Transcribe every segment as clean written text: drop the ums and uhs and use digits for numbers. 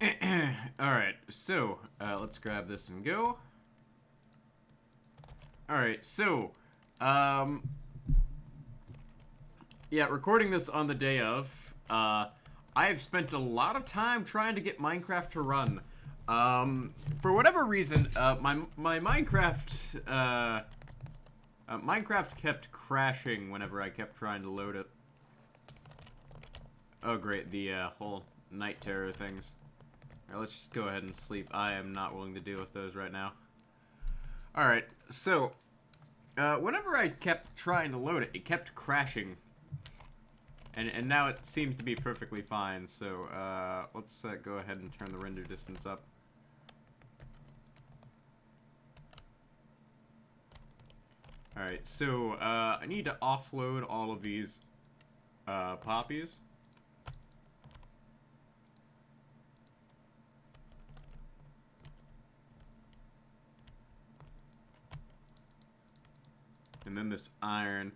Alright, so, let's grab this and go. Alright, so, um, yeah, recording this on the day of, I have spent a lot of time trying to get Minecraft to run. For whatever reason, my Minecraft, Minecraft kept crashing whenever I kept trying to load it. Oh great, the, whole night terror things. Alright, let's just go ahead and sleep. I am not willing to deal with those right now. Alright, so, whenever I kept trying to load it, it kept crashing. And now it seems to be perfectly fine, so, let's go ahead and turn the render distance up. Alright, so, I need to offload all of these, poppies. And then this iron.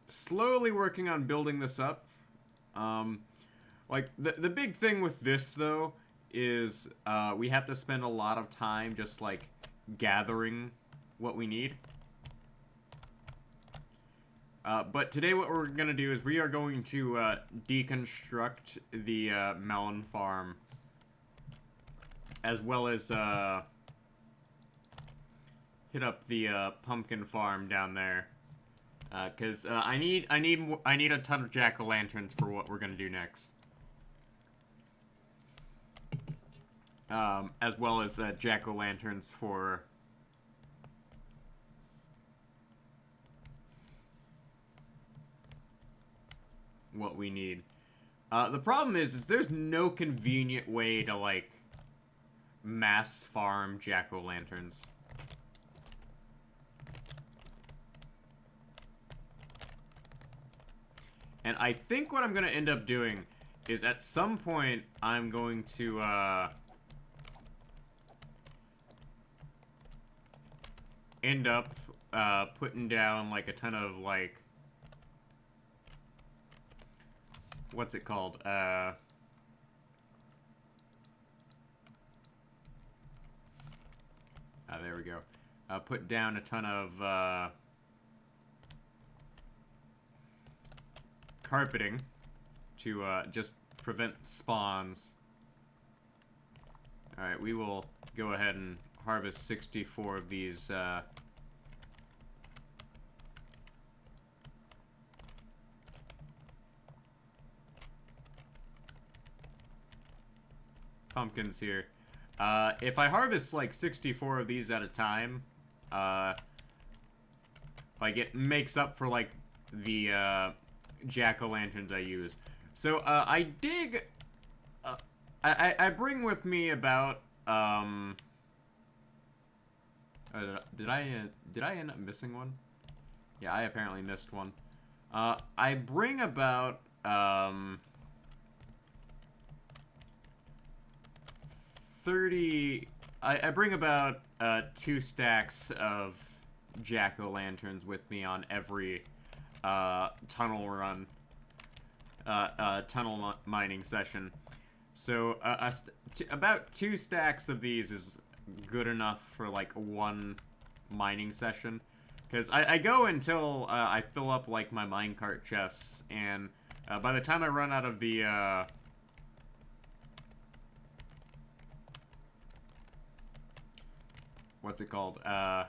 Slowly working on building this up. Like, the big thing with this, though, is, we have to spend a lot of time just, like, gathering what we need. But today what we're gonna do is we are going to, deconstruct the, melon farm. As well as, hit up the, pumpkin farm down there. Cause, I need a ton of jack-o'-lanterns for what we're gonna do next. As well as, jack-o'-lanterns for... what we need. The problem is there's no convenient way to, like, mass farm jack-o'-lanterns. And I think what I'm going to end up doing is at some point I'm going to, end up, putting down, like, a ton of, like, what's it called? There we go. Put down a ton of, carpeting to, just prevent spawns. Alright, we will go ahead and harvest 64 of these, pumpkins here. If I harvest, like, 64 of these at a time, like, it makes up for, like, the, jack-o'-lanterns I use. So, I dig... I bring with me about, did I end up missing one? Yeah, I apparently missed one. I bring about, 30... I bring about, 2 stacks of jack-o'-lanterns with me on every, tunnel run. Tunnel mining session. So, about 2 stacks of these is good enough for, like, 1 mining session. Because I go until, I fill up, like, my minecart chests, and, by the time I run out of the, what's it called? By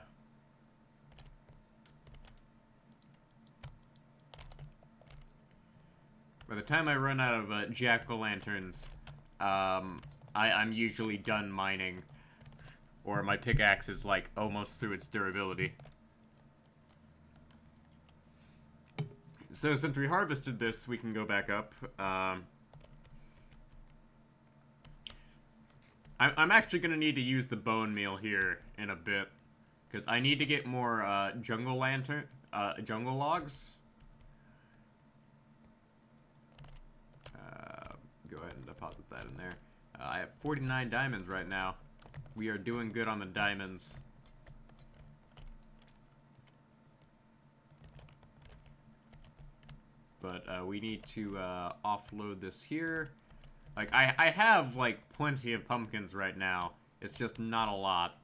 the time I run out of, jack-o'-lanterns, I'm usually done mining. Or my pickaxe is, like, almost through its durability. So, since we harvested this, we can go back up. I'm actually gonna need to use the bone meal here in a bit. Because I need to get more, jungle logs. Go ahead and deposit that in there. I have 49 diamonds right now. We are doing good on the diamonds. But we need to offload this here. Like, I have, like, plenty of pumpkins right now. It's just not a lot.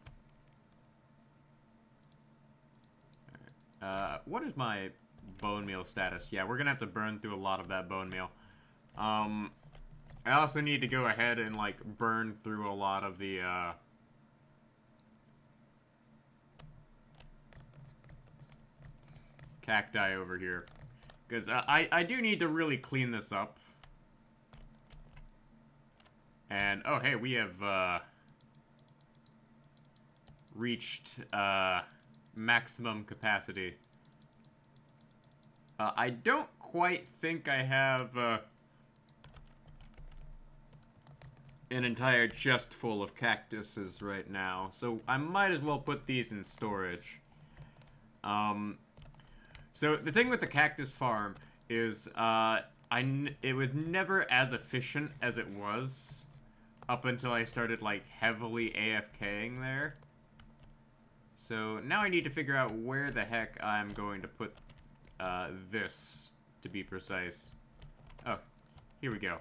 What is my bone meal status? Yeah, we're gonna have to burn through a lot of that bone meal. I also need to go ahead and, like, burn through a lot of the, cacti over here. Because I do need to really clean this up. And, oh, hey, we have, reached, maximum capacity. I don't quite think I have, an entire chest full of cactuses right now, so I might as well put these in storage. So the thing with the cactus farm is, it was never as efficient as it was up until I started, like, heavily AFKing there. So now I need to figure out where the heck I'm going to put, this, to be precise. Oh, here we go.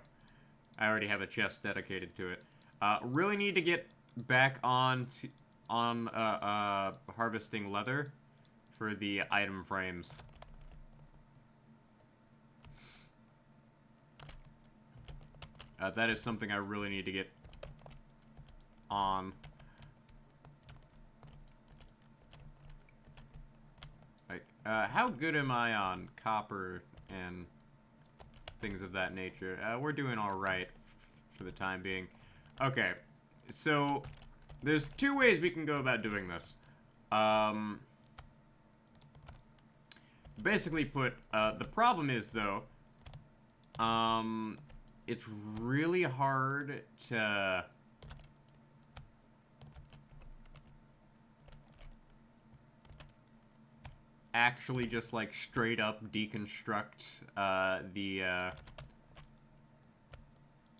I already have a chest dedicated to it. Really need to get back on harvesting leather for the item frames. That is something I really need to get on. Like, how good am I on copper and things of that nature? We're doing alright for the time being. Okay, so there's two ways we can go about doing this. Basically put, the problem is, though, it's really hard to actually just, like, straight up deconstruct, the,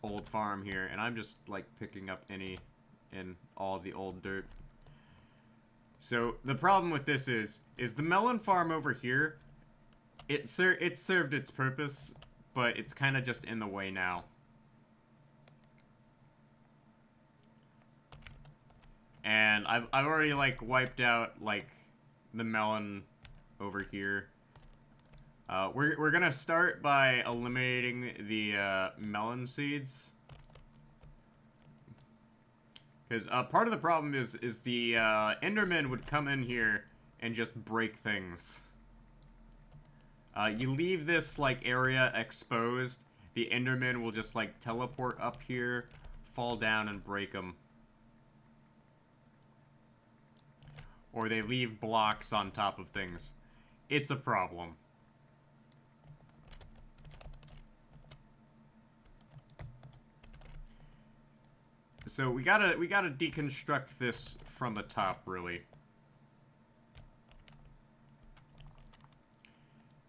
old farm here, and I'm just, like, picking up any and all the old dirt. So, the problem with this is the melon farm over here, it served its purpose, but it's kind of just in the way now. And I've already, like, wiped out, like, the melon over here. We're gonna start by eliminating the, melon seeds. Because, part of the problem is the, Enderman would come in here and just break things. You leave this, like, area exposed, the Enderman will just, like, teleport up here, fall down, and break them. Or they leave blocks on top of things. It's a problem. So we gotta deconstruct this from the top, really.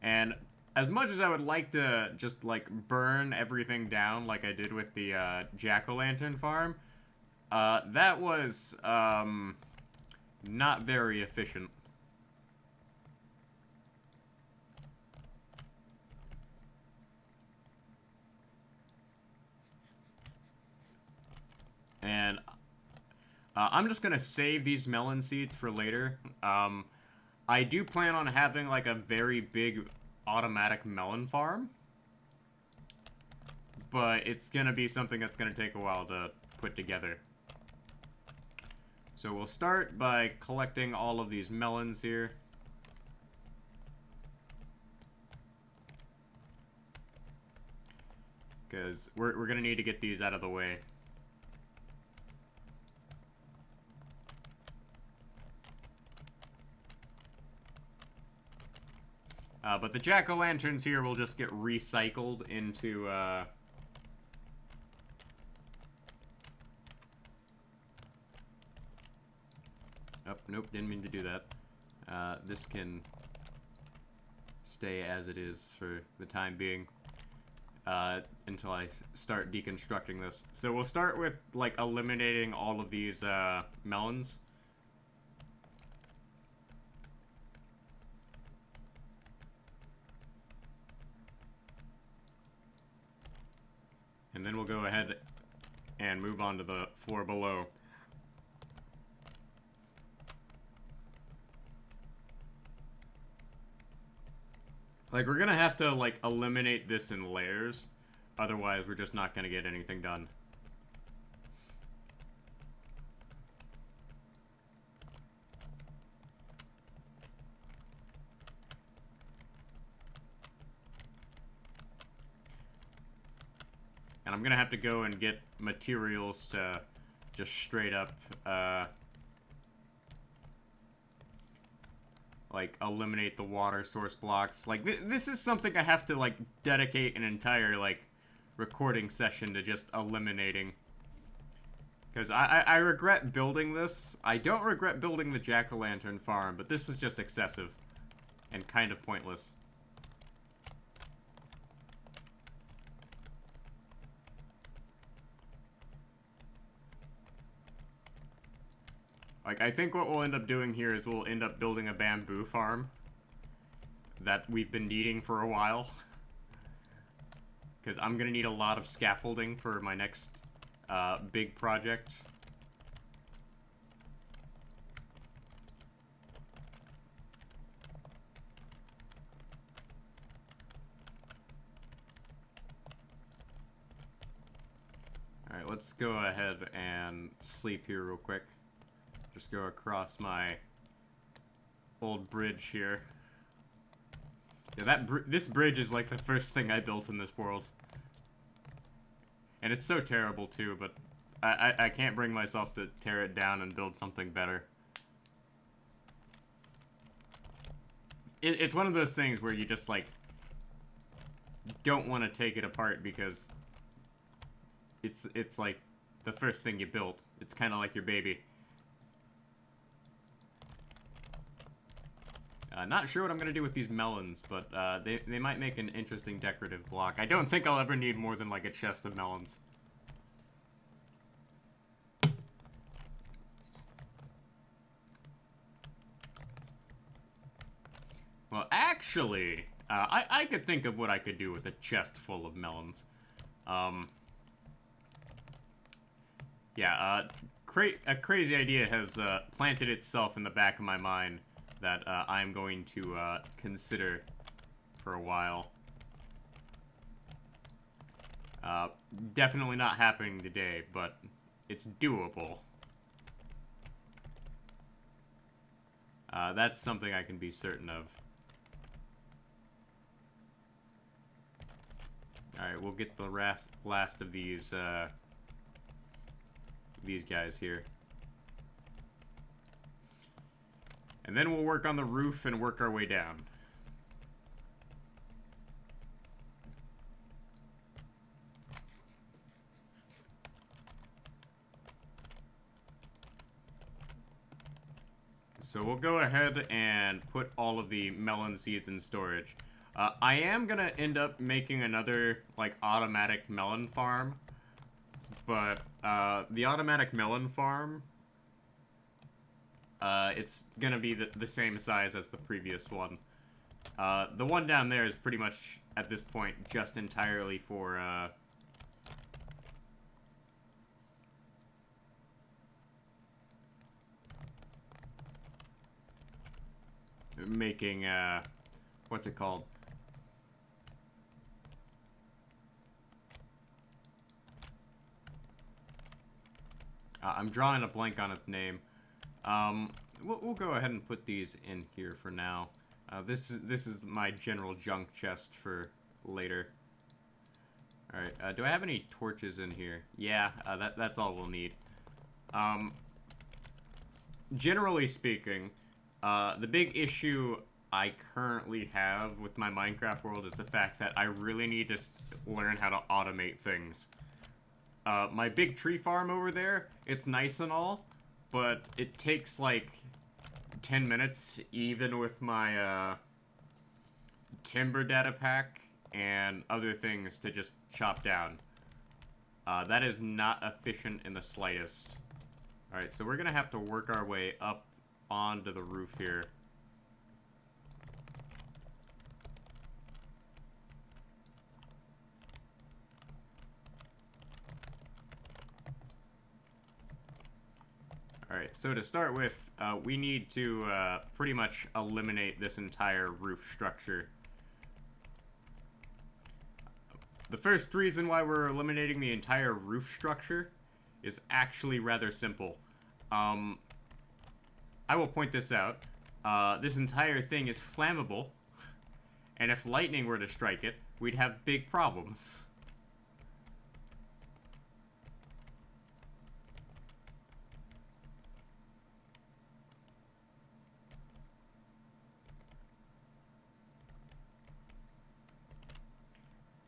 And as much as I would like to just, like, burn everything down like I did with the, jack-o'-lantern farm, that was, not very efficient. And I'm just gonna save these melon seeds for later. I do plan on having, like, a very big automatic melon farm, but it's gonna be something that's gonna take a while to put together. So we'll start by collecting all of these melons here. Because we're gonna need to get these out of the way. But the jack-o'-lanterns here will just get recycled into, oh, nope, didn't mean to do that. This can stay as it is for the time being, until I start deconstructing this. So we'll start with, like, eliminating all of these, melons. And then we'll go ahead and move on to the floor below. Like, we're gonna have to, like, eliminate this in layers. Otherwise, we're just not gonna get anything done. And I'm gonna have to go and get materials to just straight up, like, eliminate the water source blocks. Like, this is something I have to, like, dedicate an entire, like, recording session to just eliminating. Because I regret building this. I don't regret building the jack-o'-lantern farm, but this was just excessive and kind of pointless. Like, I think what we'll end up doing here is we'll end up building a bamboo farm that we've been needing for a while. Because I'm going to need a lot of scaffolding for my next big project. Alright, let's go ahead and sleep here real quick. Just go across my old bridge here. Yeah, this bridge is like the first thing I built in this world. And it's so terrible too, but I can't bring myself to tear it down and build something better. It's one of those things where you just, like, don't want to take it apart because it's like the first thing you built. It's kind of like your baby. Not sure what I'm going to do with these melons, but they might make an interesting decorative block. I don't think I'll ever need more than, like, a chest of melons. Well, actually, I could think of what I could do with a chest full of melons. Yeah, a crazy idea has planted itself in the back of my mind that I'm going to consider for a while. Definitely not happening today, but it's doable. That's something I can be certain of. Alright, we'll get the last of these guys here. And then we'll work on the roof and work our way down. So we'll go ahead and put all of the melon seeds in storage. I am gonna end up making another, like, automatic melon farm. But, the automatic melon farm, it's gonna be the same size as the previous one. The one down there is pretty much, at this point, just entirely for, making, what's it called? I'm drawing a blank on its name. We'll go ahead and put these in here for now. This is my general junk chest for later. Alright, do I have any torches in here? Yeah, that's all we'll need. Generally speaking, the big issue I currently have with my Minecraft world is the fact that I really need to learn how to automate things. My big tree farm over there, it's nice and all, but it takes, like, 10 minutes, even with my, timber data pack and other things to just chop down. That is not efficient in the slightest. Alright, so we're gonna have to work our way up onto the roof here. Alright, so to start with, we need to pretty much eliminate this entire roof structure. The first reason why we're eliminating the entire roof structure is actually rather simple. I will point this out. This entire thing is flammable, and if lightning were to strike it, we'd have big problems.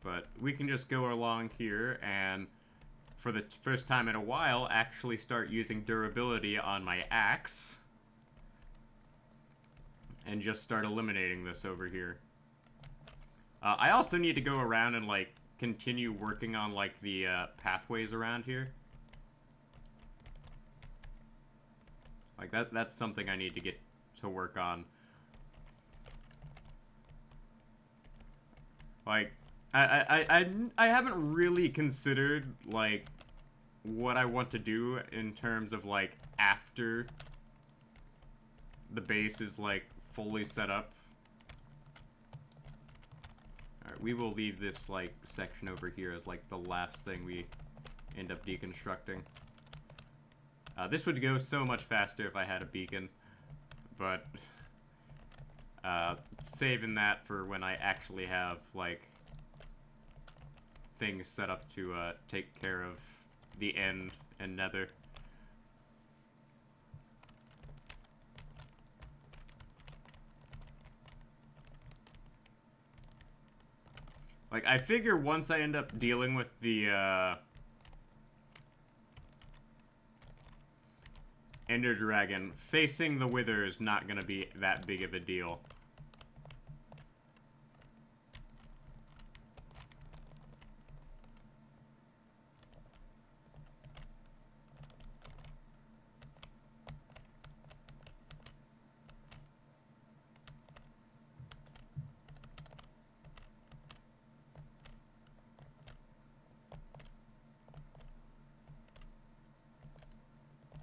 But we can just go along here and, for the first time in a while, actually start using durability on my axe. And just start eliminating this over here. I also need to go around and, like, continue working on, like, the pathways around here. Like, that's something I need to get to work on. Like, I haven't really considered, like, what I want to do in terms of, like, after the base is, like, fully set up. Alright, we will leave this, like, section over here as, like, the last thing we end up deconstructing. This would go so much faster if I had a beacon, but saving that for when I actually have, like, things set up to take care of the end and nether. Like, I figure once I end up dealing with the Ender Dragon, facing the Wither is not gonna be that big of a deal.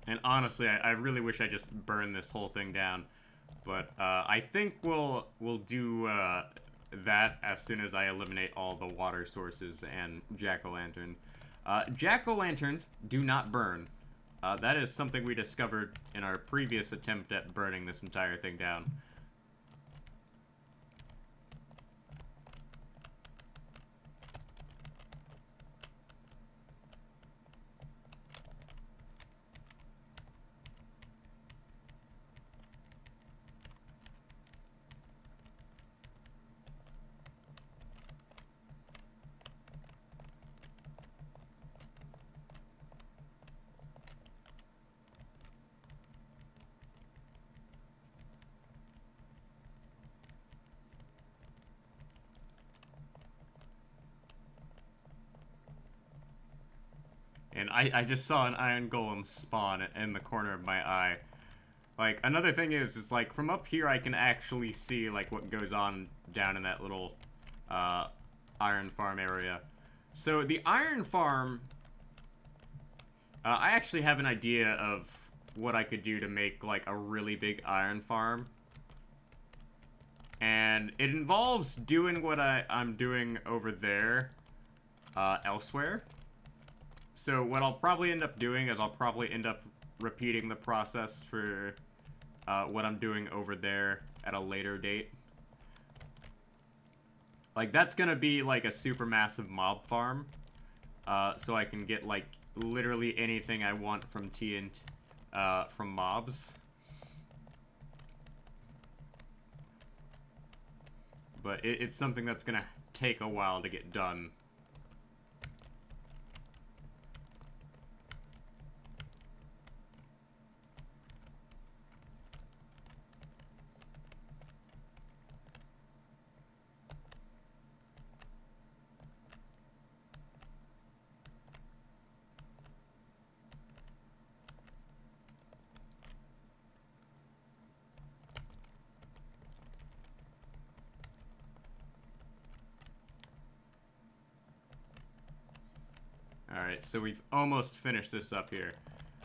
And honestly, I really wish I just burned this whole thing down. But I think we'll do that as soon as I eliminate all the water sources and jack-o'-lantern. Jack-o'-lanterns do not burn. That is something we discovered in our previous attempt at burning this entire thing down. And I just saw an iron golem spawn in the corner of my eye. Like, another thing is like, from up here I can actually see, like, what goes on down in that little, iron farm area. So, the iron farm, I actually have an idea of what I could do to make, like, a really big iron farm. And it involves doing what I'm doing over there, elsewhere. So what I'll probably end up doing is I'll probably end up repeating the process for what I'm doing over there at a later date. Like, that's gonna be like a super massive mob farm. So I can get, like, literally anything I want from TNT, from mobs. But it's something that's gonna take a while to get done. Alright, so we've almost finished this up here.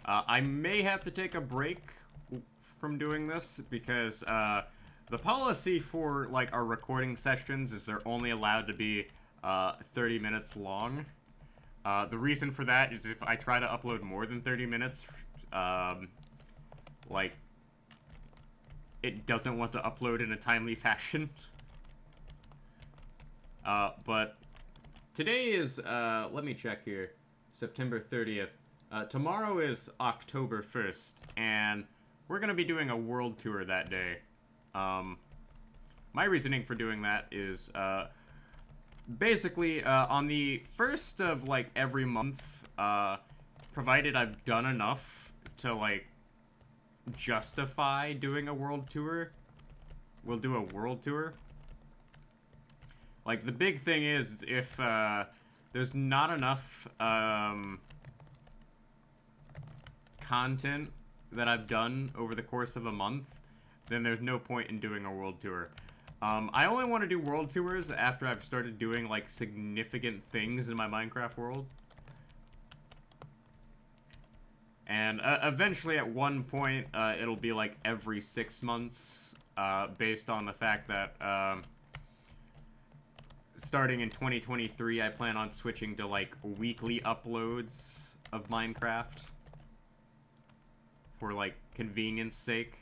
I may have to take a break from doing this because the policy for like our recording sessions is they're only allowed to be 30 minutes long. The reason for that is if I try to upload more than 30 minutes, like, it doesn't want to upload in a timely fashion. But today is, let me check here, September 30th. Tomorrow is October 1st, and we're gonna be doing a world tour that day. My reasoning for doing that is, basically, on the first of, like, every month, provided I've done enough to, like, justify doing a world tour, we'll do a world tour. Like, the big thing is, if, there's not enough, content that I've done over the course of a month, then there's no point in doing a world tour. I only want to do world tours after I've started doing, like, significant things in my Minecraft world. And eventually, at one point, it'll be, like, every 6 months, based on the fact that, starting in 2023, I plan on switching to, like, weekly uploads of Minecraft. For, like, convenience sake.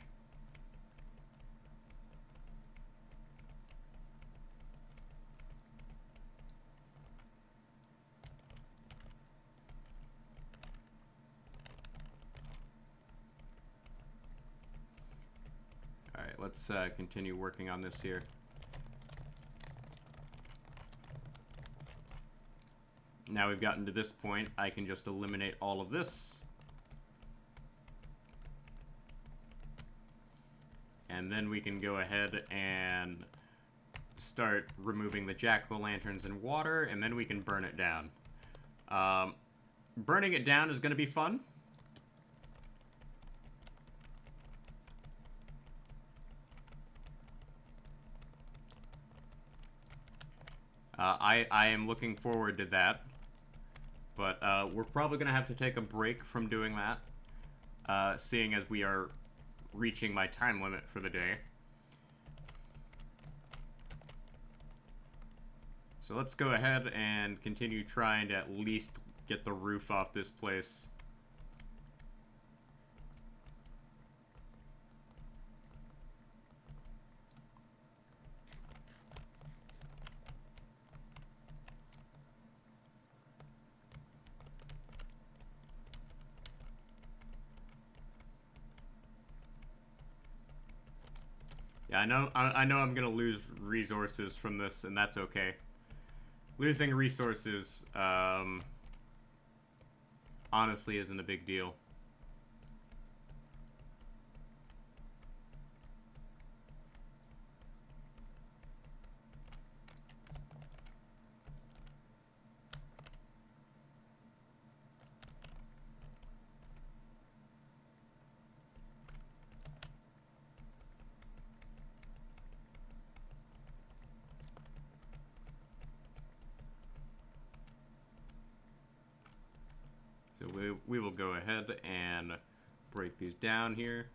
Alright, let's continue working on this here. Now we've gotten to this point, I can just eliminate all of this. And then we can go ahead and start removing the jack-o'-lanterns and water, and then we can burn it down. Burning it down is going to be fun. I am looking forward to that. But we're probably going to have to take a break from doing that, seeing as we are reaching my time limit for the day. So let's go ahead and continue trying to at least get the roof off this place. Yeah, I know I'm gonna lose resources from this, and that's okay. Losing resources, honestly isn't a big deal. So we will go ahead and break these down here.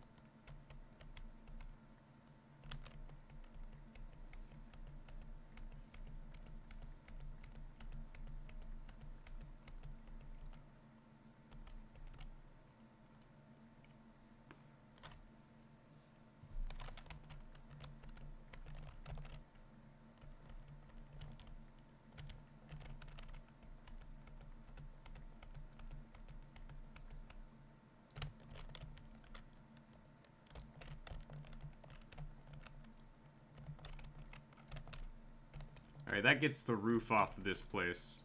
Alright, that gets the roof off of this place.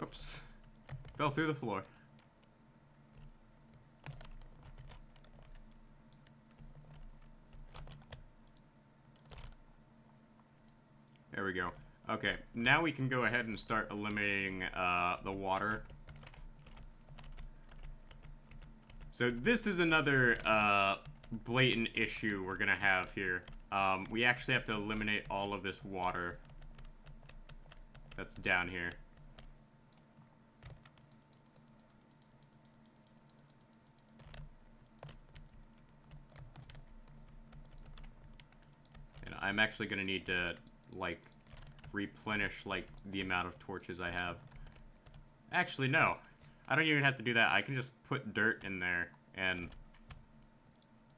Oops. Fell through the floor. There we go. Okay, now we can go ahead and start eliminating the water. So this is another blatant issue we're gonna have here. we actually have to eliminate all of this water that's down here. And I'm actually going to need to, like, replenish, like, the amount of torches I have. Actually, no. I don't even have to do that. I can just put dirt in there and,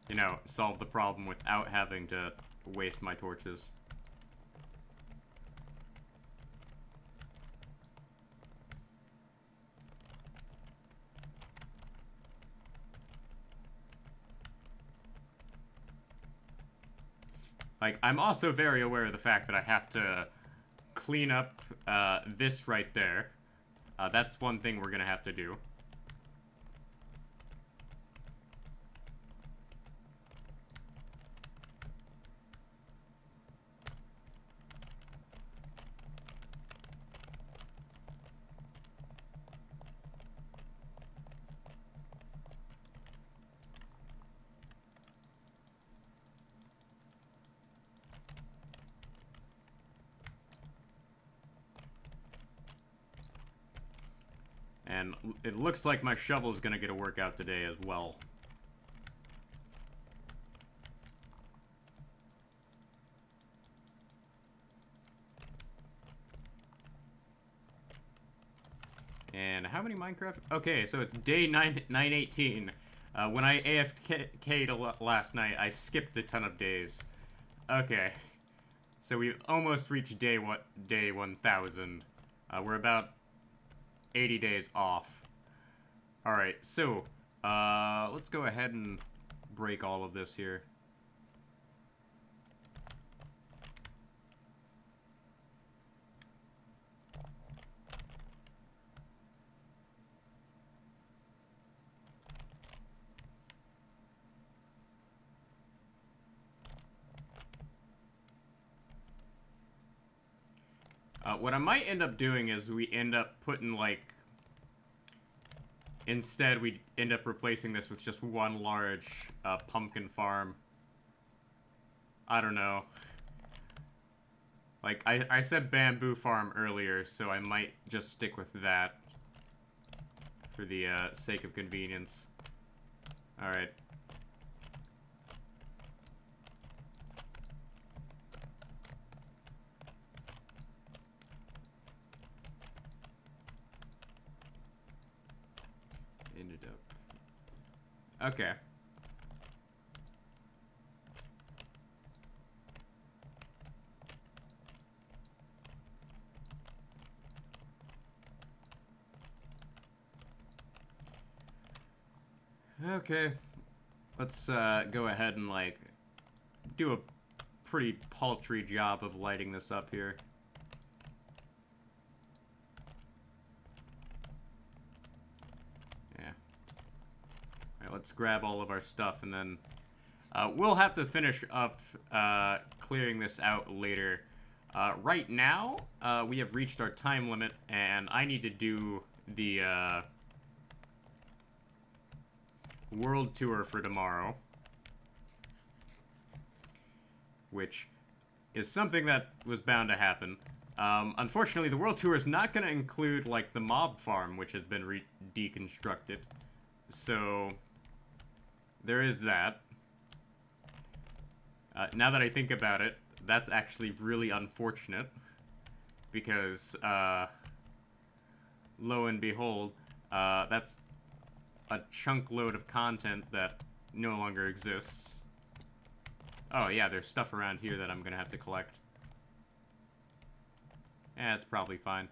you know, solve the problem without having to waste my torches. Like, I'm also very aware of the fact that I have to clean up this right there. That's one thing we're gonna have to do. And it looks like my shovel is gonna get a workout today as well. And how many Minecraft? Okay, so it's day 918. When I AFK'd last night, I skipped a ton of days. Okay. So we've almost reached day 1000. We're about 80 days off. Alright, so, let's go ahead and break all of this here. What I might end up doing is we end up putting, like... Instead, we end up replacing this with just one large pumpkin farm. I don't know. Like, I said bamboo farm earlier, so I might just stick with that. For the sake of convenience. Alright. Ended up. Okay. Okay. Let's go ahead and, like, do a pretty paltry job of lighting this up here. Yeah. Alright, let's grab all of our stuff, and then we'll have to finish up clearing this out later. Right now, we have reached our time limit, and I need to do the world tour for tomorrow. Which is something that was bound to happen. Unfortunately, the world tour is not going to include, like, the mob farm, which has been deconstructed. So, there is that. Now that I think about it, that's actually really unfortunate. Because, lo and behold, that's a chunk load of content that no longer exists. Oh, yeah, there's stuff around here that I'm gonna have to collect. Eh, it's probably fine.